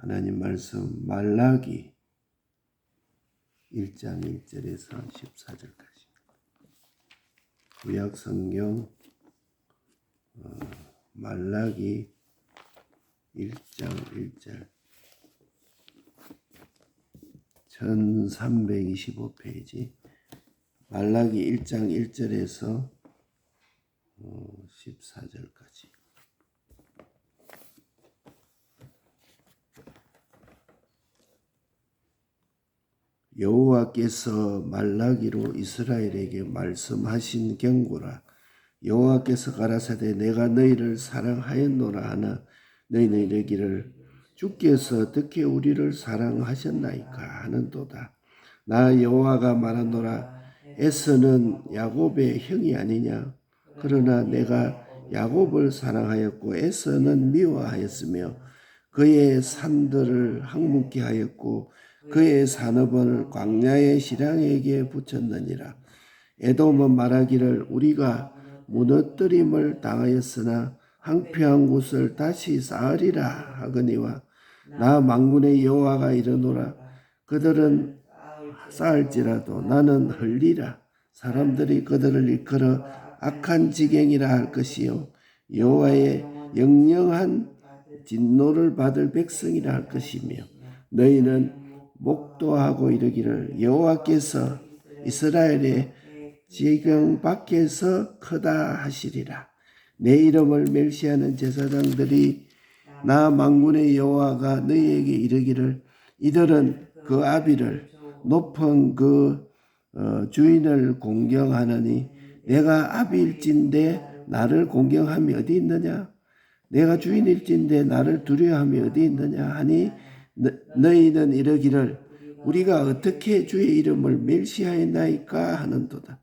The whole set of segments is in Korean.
하나님 말씀 말라기 1장 1절에서 14절까지 구약 성경 말라기 1장 1절 1325페이지 말라기 1장 1절에서 14절까지 여호와께서 말라기로 이스라엘에게 말씀하신 경고라. 여호와께서 가라사대 내가 너희를 사랑하였노라 하나 너희는 이르기를 주께서 어떻게 우리를 사랑하셨나이까 하는도다. 나 여호와가 말하노라. 에서는 야곱의 형이 아니냐. 그러나 내가 야곱을 사랑하였고 에서는 미워하였으며 그의 산들을 항문케 하였고 그의 산업을 광야의 시랑에게 붙였느니라. 에돔은 말하기를 우리가 무너뜨림을 당하였으나 황폐한 곳을 다시 쌓으리라 하거니와 나 만군의 여호와가 이르노라. 그들은 쌓을지라도 나는 흘리라. 사람들이 그들을 일컬어 악한 지경이라 할 것이요 여호와의 영영한 진노를 받을 백성이라 할 것이며 너희는 목도하고 이르기를 여호와께서 이스라엘의 지경 밖에서 크다 하시리라. 내 이름을 멸시하는 제사장들이 나 만군의 여호와가 너희에게 이르기를 이들은 그 아비를 높은 그 주인을 공경하느니 내가 아비일진데 나를 공경함이 어디 있느냐. 내가 주인일진데 나를 두려워함이 어디 있느냐 하니 너희는 이르기를 우리가 어떻게 주의 이름을 멸시하였나이까 하는도다.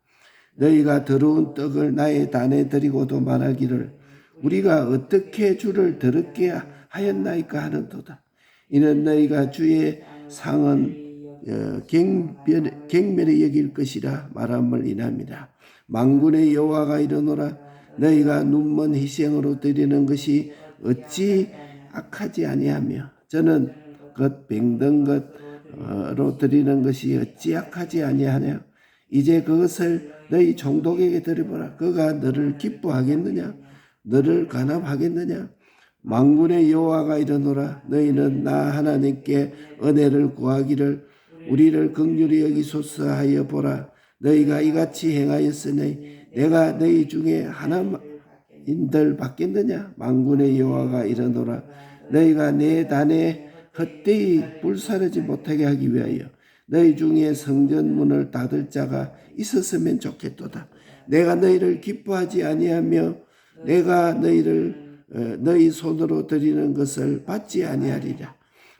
너희가 더러운 떡을 나의 단에 드리고도 말하기를 우리가 어떻게 주를 더럽게 하였나이까 하는도다. 이는 너희가 주의 상은 갱멸히 여길 것이라 말함을 인함이라. 만군의 여호와가 이르노라. 너희가 눈먼 희생으로 드리는 것이 어찌 악하지 아니하며 저는 것 병든 것으로 드리는 것이 어찌 악하지 아니하냐. 이제 그것을 너희 종독에게 드려보라. 그가 너를 기뻐하겠느냐 너를 간합하겠느냐. 만군의 여호와가 이르노라. 너희는 나 하나님께 은혜를 구하기를 우리를 긍휼히 여기소서 하여 보라. 너희가 이같이 행하였으니 내가 너희 중에 하나인들 받겠느냐. 만군의 여호와가 이르노라. 너희가 내 단에 헛되이 불사르지 못하게 하기 위하여 너희 중에 성전문을 닫을 자가 있었으면 좋겠도다. 내가 너희를 기뻐하지 아니하며 내가 너희를 너희 손으로 드리는 것을 받지 아니하리라.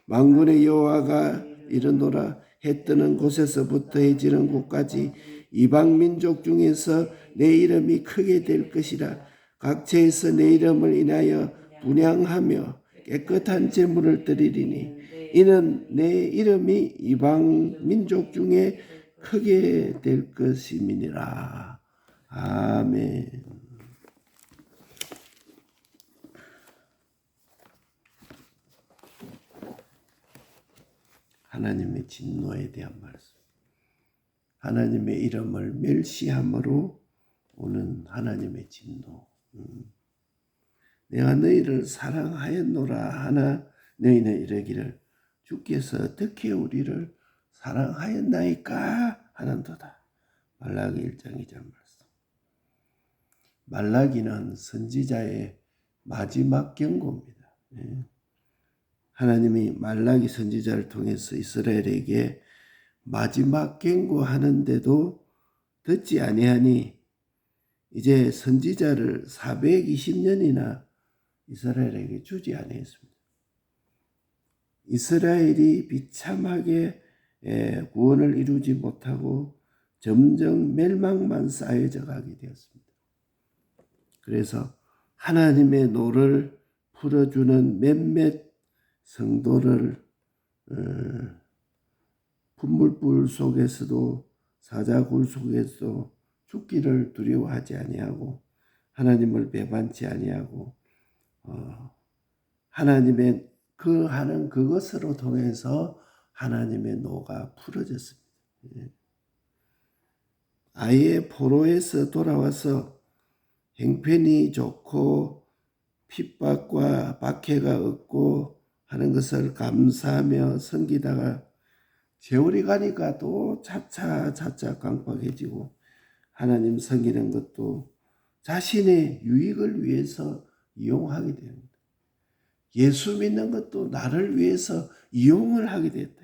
만군의 여호와가 이르노라. 해 뜨는 곳에서부터 해 지는 곳까지 이방 민족 중에서 내 이름이 크게 될 것이라. 각처에서 내 이름을 인하여 분향하며 깨끗한 제물을 드리리니 이는 내 이름이 이방 민족 중에 크게 될 것임이니라. 아멘. 하나님의 진노에 대한 말씀. 하나님의 이름을 멸시함으로 오는 하나님의 진노. 내가 너희를 사랑하였노라 하나 너희는 이르기를 주께서 어떻게 우리를 사랑하였나이까 하는도다. 말라기 1장 2절 말씀. 말라기는 선지자의 마지막 경고입니다. 하나님이 말라기 선지자를 통해서 이스라엘에게 마지막 경고하는데도 듣지 아니하니 이제 선지자를 420년이나 이스라엘에게 주지 아니했습니다. 이스라엘이 비참하게 구원을 이루지 못하고 점점 멸망만 쌓여져 가게 되었습니다. 그래서 하나님의 노를 풀어주는 몇몇 성도를 분물불 속에서도 사자굴 속에서도 죽기를 두려워하지 아니하고 하나님을 배반치 아니하고 하나님의 그 하는 그것으로 통해서 하나님의 노가 풀어졌습니다. 아예 포로에서 돌아와서 형편이 좋고 핍박과 박해가 없고 하는 것을 감사하며 섬기다가 세월이 가니까 또 차차 깜빡해지고 하나님 섬기는 것도 자신의 유익을 위해서 이용하게 됩니다. 예수 믿는 것도 나를 위해서 이용을 하게 됐다.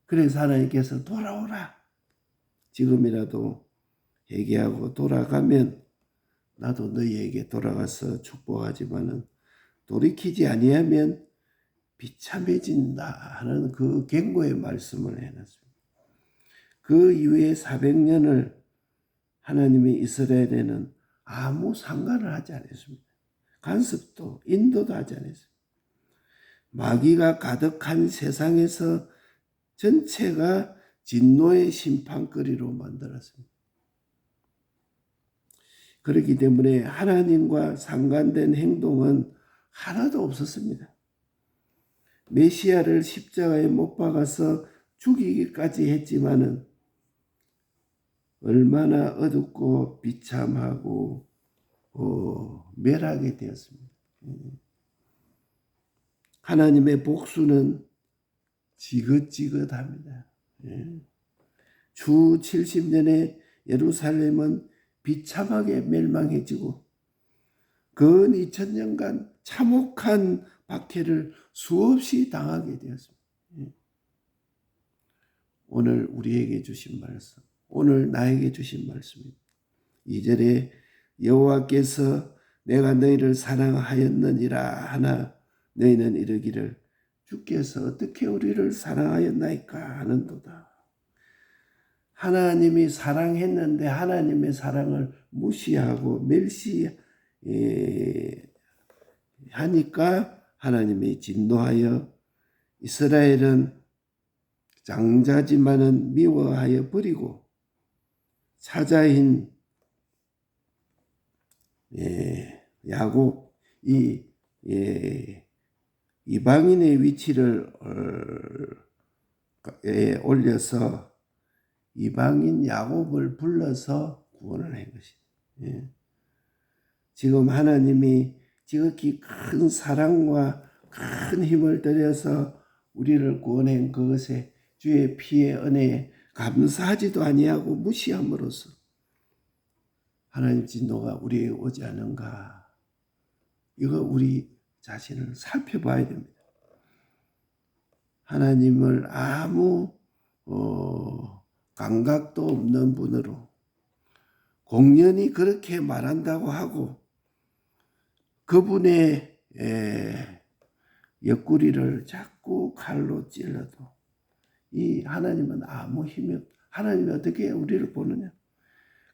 그래서 하나님께서 돌아오라. 지금이라도 회개하고 돌아가면 나도 너희에게 돌아가서 축복하지만은 돌이키지 아니하면 비참해진다 하는 그 경고의 말씀을 해놨습니다. 그 이후에 400년을 하나님이 이스라엘에는 아무 상관을 하지 않았습니다. 간섭도 인도도 하지 않았습니다. 마귀가 가득한 세상에서 전체가 진노의 심판거리로 만들었습니다. 그렇기 때문에 하나님과 상관된 행동은 하나도 없었습니다. 메시아를 십자가에 못 박아서 죽이기까지 했지만은 얼마나 어둡고 비참하고 멸하게 되었습니다. 하나님의 복수는 지긋지긋합니다. 주 70년에 예루살렘은 비참하게 멸망해지고 근 2000년간 참혹한 박해를 수없이 당하게 되었습니다. 오늘 우리에게 주신 말씀, 오늘 나에게 주신 말씀입니다. 2절에 여호와께서 내가 너희를 사랑하였느니라 하나 너희는 이르기를 주께서 어떻게 우리를 사랑하였나이까 하는도다. 하나님이 사랑했는데 하나님의 사랑을 무시하고 멸시하니까 하나님이 진노하여 이스라엘은 장자지만은 미워하여 버리고 사자인 야곱 이방인의 위치를 올려서 이방인 야곱을 불러서 구원을 한 것입니다. 지금 하나님이 지극히 큰 사랑과 큰 힘을 들여서 우리를 구원한 그것에 주의 피의 은혜에 감사하지도 아니하고 무시함으로써 하나님 진노가 우리에게 오지 않은가. 이거 우리 자신을 살펴봐야 됩니다. 하나님을 아무 감각도 없는 분으로 공연히 그렇게 말한다고 하고 그분의 옆구리를 자꾸 칼로 찔러도 이 하나님은 아무 힘이 없다. 하나님이 어떻게 우리를 보느냐.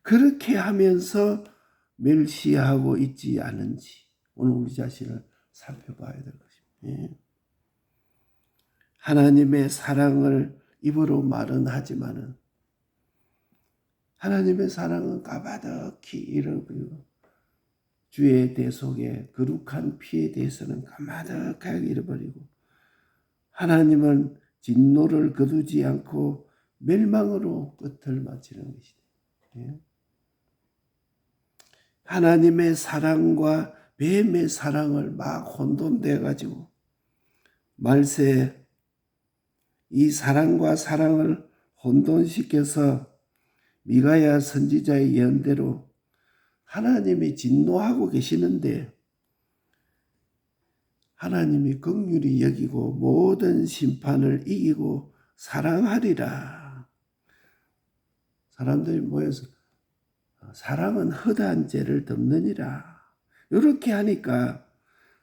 그렇게 하면서 멸시하고 있지 않은지 오늘 우리 자신을 살펴봐야 될 것입니다. 하나님의 사랑을 입으로 말은 하지만은 하나님의 사랑은 까마득히 잃어버리고 주의 대속에 거룩한 피에 대해서는 까마득하게 잃어버리고 하나님은 진노를 거두지 않고 멸망으로 끝을 마치는 것이다. 하나님의 사랑과 뱀의 사랑을 막 혼돈돼 가지고 말세 이 사랑과 사랑을 혼돈시켜서 미가야 선지자의 예언대로 하나님이 진노하고 계시는데 하나님이 긍휼히 여기고 모든 심판을 이기고 사랑하리라. 사람들이 모여서 사랑은 허다한 죄를 덮느니라. 이렇게 하니까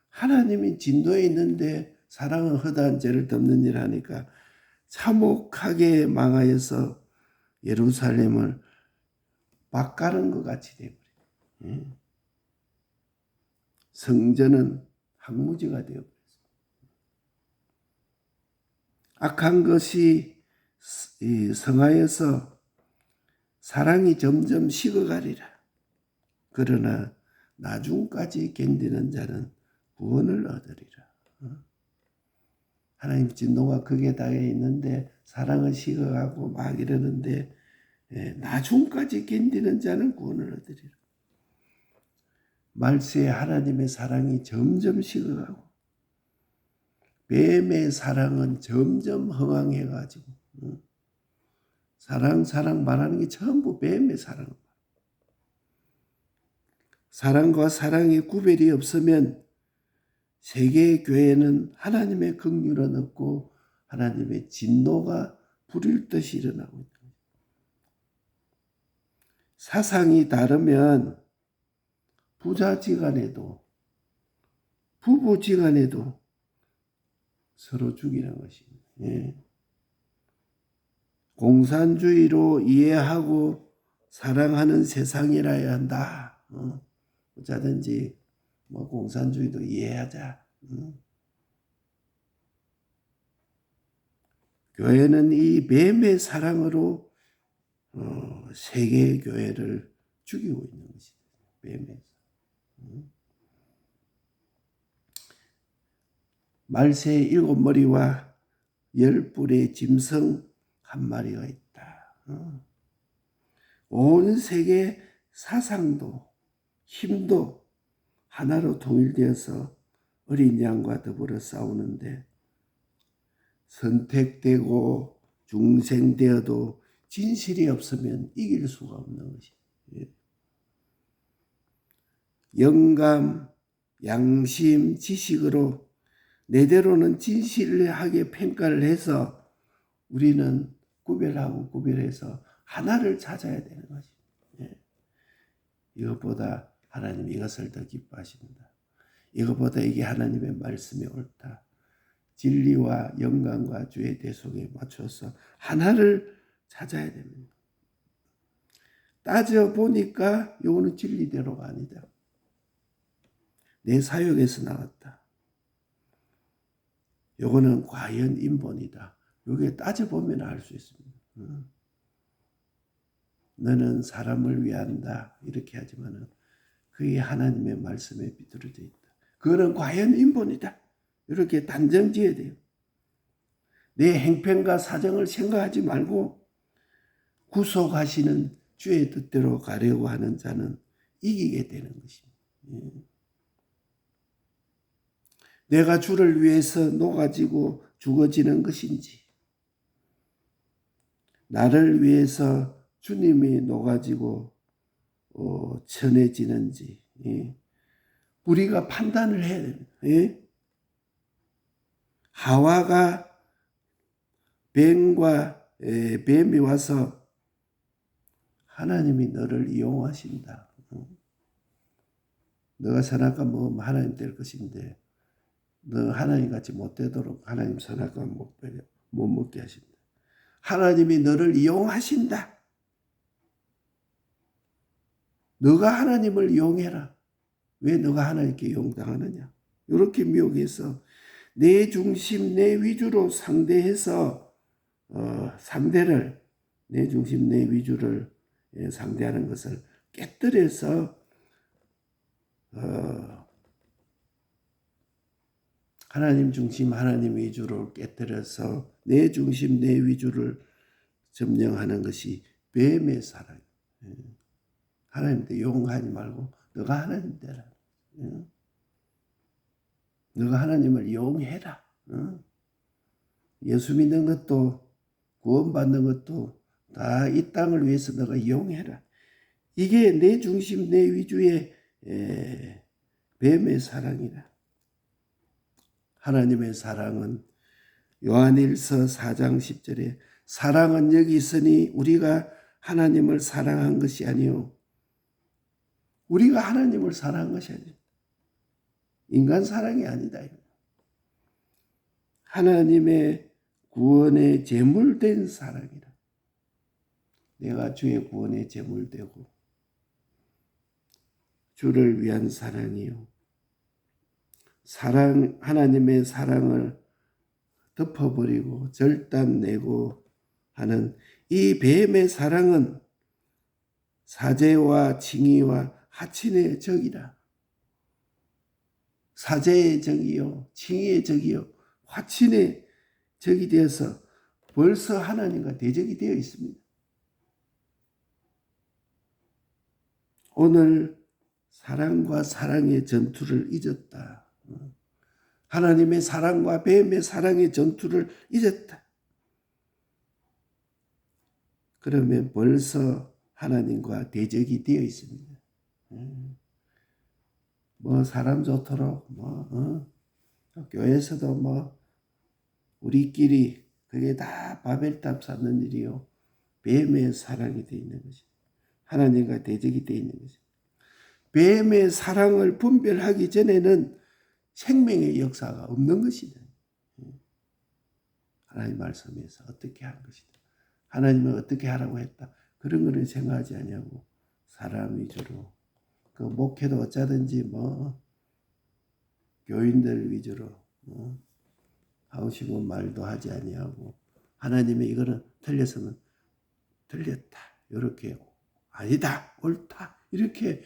하나님이 진노에 있는데 사랑은 허다한 죄를 덮느니라 하니까 참혹하게 망하여서 예루살렘을 밭가른 것 같이 되어버려요. 성전은 황무지가 되어버렸어요. 악한 것이 성하여서 사랑이 점점 식어가리라. 그러나 나중까지 견디는 자는 구원을 얻으리라. 하나님 진노가 극에 달해 있는데 사랑은 식어가고 막 이러는데 나중까지 견디는 자는 구원을 얻으리라. 말세에 하나님의 사랑이 점점 식어가고 뱀의 사랑은 점점 흥황해가지고 사랑 말하는 게 전부 뱀의 사랑. 사랑과 사랑의 구별이 없으면 세계 교회는 하나님의 긍휼은 없고 하나님의 진노가 불일 듯이 일어나고 있다. 사상이 다르면 부자지간에도 부부지간에도 서로 죽이는 것입니다. 예. 공산주의로 이해하고 사랑하는 세상이라야 한다. 어쩌든지 공산주의도 이해하자. 교회는 이 뱀의 사랑으로 세계 교회를 죽이고 있는 것이다. 뱀의 말세의 7머리와 10뿔의 짐승 한 마리가 있다. 온 세계 사상도 힘도 하나로 통일되어서 어린 양과 더불어 싸우는데 선택되고 중생되어도 진실이 없으면 이길 수가 없는 것이. 영감, 양심, 지식으로 내대로는 진실하게 평가를 해서 우리는 구별해서 하나를 찾아야 되는 것입니다. 이것보다 하나님 이것을 더 기뻐하십니다. 이것보다 이게 하나님의 말씀이 옳다. 진리와 영광과 주의 대속에 맞춰서 하나를 찾아야 됩니다. 따져보니까 이거는 진리대로가 아니다. 내 사역에서 나왔다. 이거는 과연 인본이다. 이게 따져보면 알 수 있습니다. 너는 사람을 위한다 이렇게 하지만은 그게 하나님의 말씀에 비틀어져 있다. 그거는 과연 인본이다. 이렇게 단정지어야 돼요. 내 행편과 사정을 생각하지 말고 구속하시는 주의 뜻대로 가려고 하는 자는 이기게 되는 것입니다. 내가 주를 위해서 녹아지고 죽어지는 것인지 나를 위해서 주님이 녹아지고 천해지는지 우리가 판단을 해야 됩니다. 하와가 뱀이 와서 하나님이 너를 이용하신다. 너가 선악과 먹으면 하나님 될 것인데 너 하나님같이 못되도록 하나님 선악과 못 먹게 하신다. 하나님이 너를 이용하신다. 너가 하나님을 이용해라. 왜 너가 하나님께 이용당하느냐. 이렇게 미혹해서 내 중심 내 위주로 상대해서 내 중심 내 위주를 상대하는 것을 깨뜨려서 하나님 중심 하나님 위주로 깨뜨려서 내 중심 내 위주를 점령하는 것이 뱀의 사랑이에요. 하나님한테 이용하지 말고 너가 하나님 되라. 너가 하나님을 이용해라. 예수 믿는 것도 구원받는 것도 다 이 땅을 위해서 너가 이용해라. 이게 내 중심 내 위주의 뱀의 사랑이라. 하나님의 사랑은 요한일서 4장 10절에 사랑은 여기 있으니 우리가 하나님을 사랑한 것이 아니요 우리가 하나님을 사랑한 것이 아니요 인간 사랑이 아니다. 하나님의 구원의 제물된 사랑이라. 내가 주의 구원의 제물되고 주를 위한 사랑이요. 하나님의 사랑을 덮어버리고 절단내고 하는 이 뱀의 사랑은 사제와 칭의와 하친의 적이라. 사제의 적이요, 칭의의 적이요, 화친의 적이 되어서 벌써 하나님과 대적이 되어 있습니다. 오늘 사랑과 사랑의 전투를 잊었다. 하나님의 사랑과 뱀의 사랑의 전투를 잊었다. 그러면 벌써 하나님과 대적이 되어 있습니다. 뭐 사람 좋도록 교회에서도 우리끼리 그게 다 바벨탑 쌓는 일이요. 뱀의 사랑이 되어 있는 것이. 하나님과 대적이 되어 있는 것이. 뱀의 사랑을 분별하기 전에는 생명의 역사가 없는 것이다. 하나님 말씀에서 어떻게 하는 것이다. 하나님은 어떻게 하라고 했다. 그런 거는 생각하지 아니하고 사람 위주로 그 목회도 어쩌든지 교인들 위주로 하고 싶은 말도 하지 아니하고 하나님의 이거는 틀렸으면 틀렸다. 이렇게 아니다. 옳다. 이렇게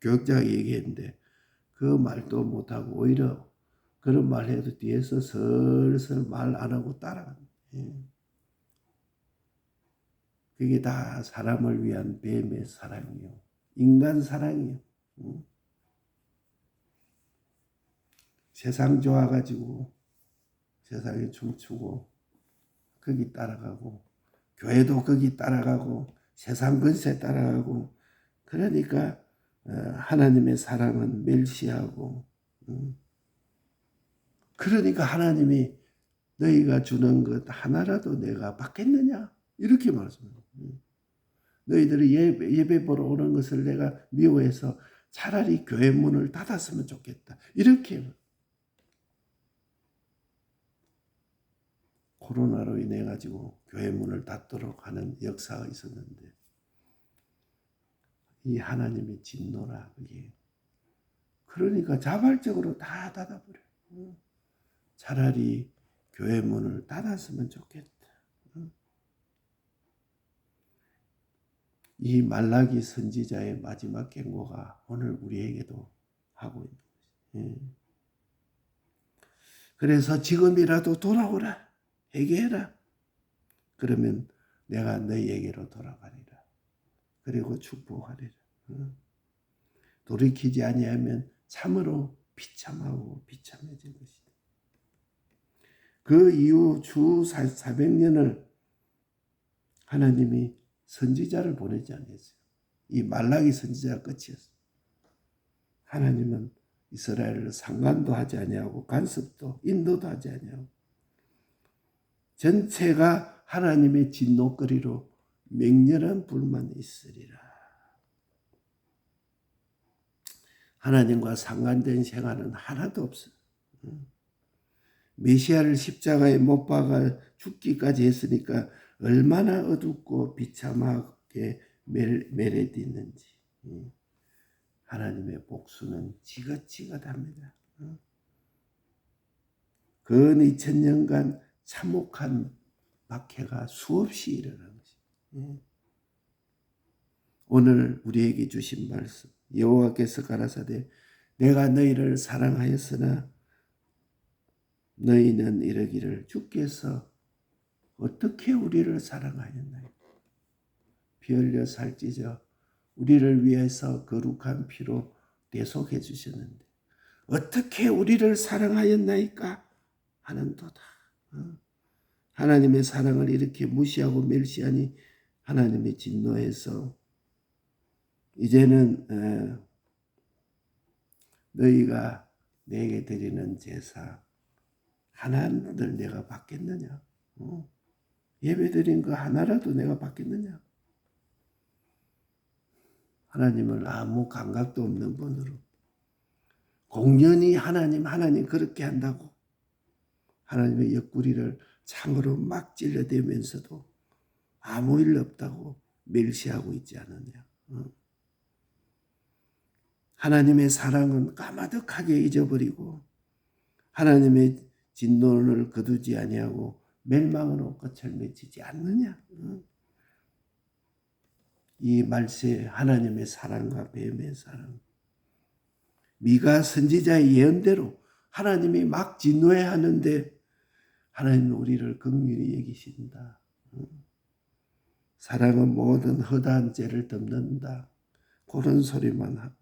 교육자가 얘기했는데 그 말도 못하고 오히려 그런 말 해도 뒤에서 슬슬 말 안 하고 따라간다. 그게 다 사람을 위한 뱀의 사랑이요. 인간 사랑이요. 세상 좋아가지고 세상에 춤추고 거기 따라가고 교회도 거기 따라가고 세상 건세 따라가고 그러니까 하나님의 사랑은 멸시하고 그러니까 하나님이 너희가 주는 것 하나라도 내가 받겠느냐 이렇게 말씀합니다. 너희들이 예배 보러 오는 것을 내가 미워해서 차라리 교회 문을 닫았으면 좋겠다. 이렇게 코로나로 인해 가지고 교회 문을 닫도록 하는 역사가 있었는데 이 하나님의 진노라 그게. 그러니까 자발적으로 다 닫아버려. 차라리 교회 문을 닫았으면 좋겠다. 이 말라기 선지자의 마지막 경고가 오늘 우리에게도 하고 있는 것이죠. 그래서 지금이라도 돌아오라. 회개해라. 그러면 내가 너희에게로 돌아가리라. 그리고 축복하리라. 돌이키지 아니하면 참으로 비참하고 비참해질 것이다. 그 이후 주 400년을 하나님이 선지자를 보내지 않았어요. 이 말라기 선지자가 끝이었어요. 하나님은 이스라엘을 상관도 하지 아니하고 간섭도 인도도 하지 아니하고 전체가 하나님의 진노거리로 맹렬한 불만 있으리라. 하나님과 상관된 생활은 하나도 없어요. 메시아를 십자가에 못 박아 죽기까지 했으니까 얼마나 어둡고 비참하게 매료됐는지. 하나님의 복수는 지긋지긋합니다. 근 2000년간 참혹한 박해가 수없이 일어난 것입니다. 오늘 우리에게 주신 말씀 여호와께서 가라사대 내가 너희를 사랑하였으나 너희는 이러기를 주께서 어떻게 우리를 사랑하였나요? 피 흘려 살찌져 우리를 위해서 거룩한 피로 대속해 주셨는데 어떻게 우리를 사랑하였나이까 하는도다. 하나님의 사랑을 이렇게 무시하고 멸시하니 하나님의 진노해서 이제는 너희가 내게 드리는 제사 하나를 내가 받겠느냐? 예배 드린 거 하나라도 내가 받겠느냐? 하나님을 아무 감각도 없는 분으로 공연히 하나님 그렇게 한다고 하나님의 옆구리를 창으로 막 찔러대면서도 아무 일 없다고 멸시하고 있지 않느냐? 하나님의 사랑은 까마득하게 잊어버리고 하나님의 진노를 거두지 아니하고 멸망으로 끝을 맺히지 않느냐? 이 말세 하나님의 사랑과 뱀의 사랑 미가 선지자의 예언대로 하나님이 막 진노해야 하는데 하나님은 우리를 긍휼히 여기신다. 사랑은 모든 허다한 죄를 덮는다. 그런 소리만 하고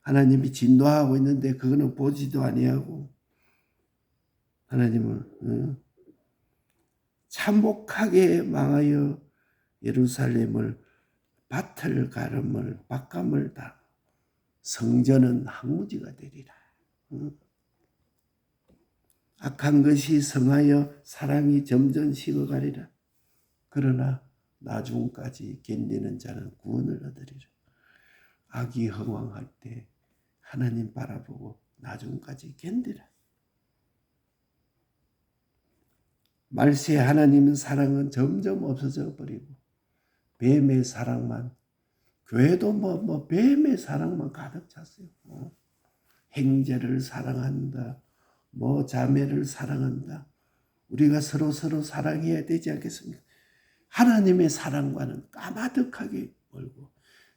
하나님이 진노하고 있는데 그거는 보지도 아니하고 하나님은 참혹하게 망하여 예루살렘을 밭을 가름을 밭감을 다 성전은 황무지가 되리라. 악한 것이 성하여 사랑이 점점 식어가리라. 그러나 나중까지 견디는 자는 구원을 얻으리라. 악이 흥왕할 때 하나님 바라보고 나중까지 견디라. 말세 하나님은 사랑은 점점 없어져 버리고 뱀의 사랑만, 교회도 뱀의 사랑만 가득 찼어요. 형제를 사랑한다. 자매를 사랑한다. 우리가 서로 사랑해야 되지 않겠습니까? 하나님의 사랑과는 까마득하게 멀고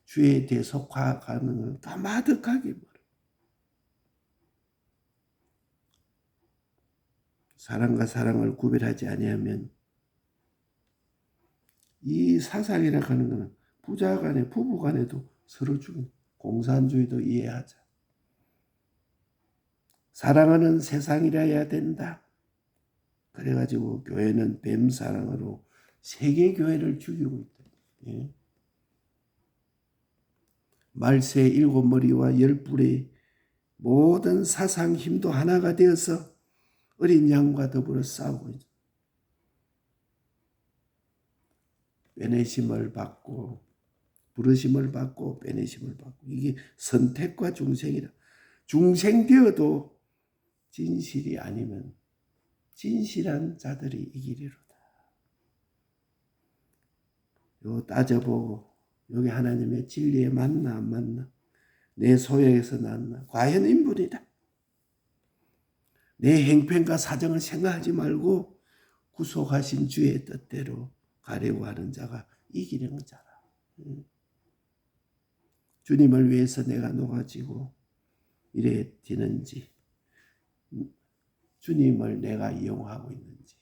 주에 대해 속하가는 건 까마득하게 멀어. 사랑과 사랑을 구별하지 아니하면 이 사상이라 하는 것은 부자 간에 부부 간에도 서로 죽인 공산주의도 이해하자. 사랑하는 세상이라 해야 된다. 그래가지고 교회는 뱀 사랑으로 세계 교회를 죽이고 있다. 예. 말세 7머리와 10뿔의 모든 사상 힘도 하나가 되어서 어린 양과 더불어 싸우고 있다. 빼내심을 받고 부르심을 받고 빼내심을 받고 이게 선택과 중생이라. 중생되어도 진실이 아니면 진실한 자들이 이기리로다. 요 따져보고 여기 하나님의 진리에 맞나 안 맞나, 내 소욕에서 났나, 과연 인분이다. 내 행편과 사정을 생각하지 말고 구속하신 주의 뜻대로 가려고 하는 자가 이기는 자라. 주님을 위해서 내가 녹아지고 이래 되는지, 주님을 내가 이용하고 있는지,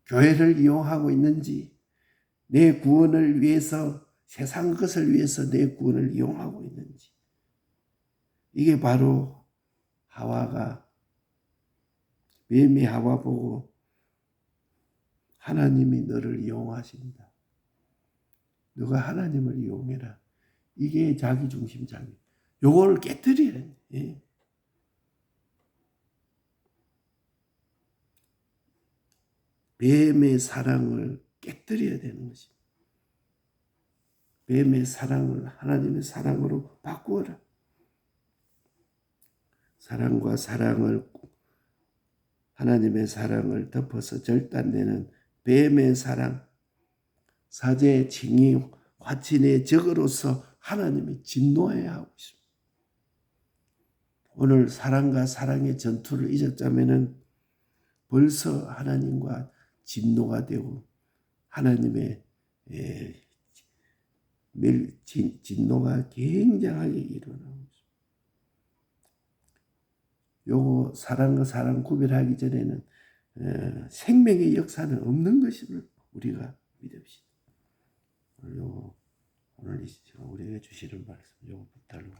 교회를 이용하고 있는지, 내 구원을 위해서, 세상 것을 위해서 내 구원을 이용하고 있는지, 이게 바로 하와가 뱀이 하와 보고 하나님이 너를 이용하신다. 너가 하나님을 이용해라. 이게 자기중심자기. 요걸 깨뜨려야 돼. 예. 뱀의 사랑을 깨뜨려야 되는 것입니다. 뱀의 사랑을 하나님의 사랑으로 바꾸어라. 사랑과 사랑을, 하나님의 사랑을 덮어서 절단되는 뱀의 사랑, 사제 칭의 화친의 적으로서 하나님이 진노해야 하고 있습니다. 오늘 사랑과 사랑의 전투를 잊었다면 벌써 하나님과 진노가 되고 하나님의 진노가 굉장하게 일어나고 있습니다. 요거 사랑과 사랑 구별하기 전에는 생명의 역사는 없는 것임을 우리가 믿읍시다. 오늘 우리에게 주시는 말씀 요거 붙들고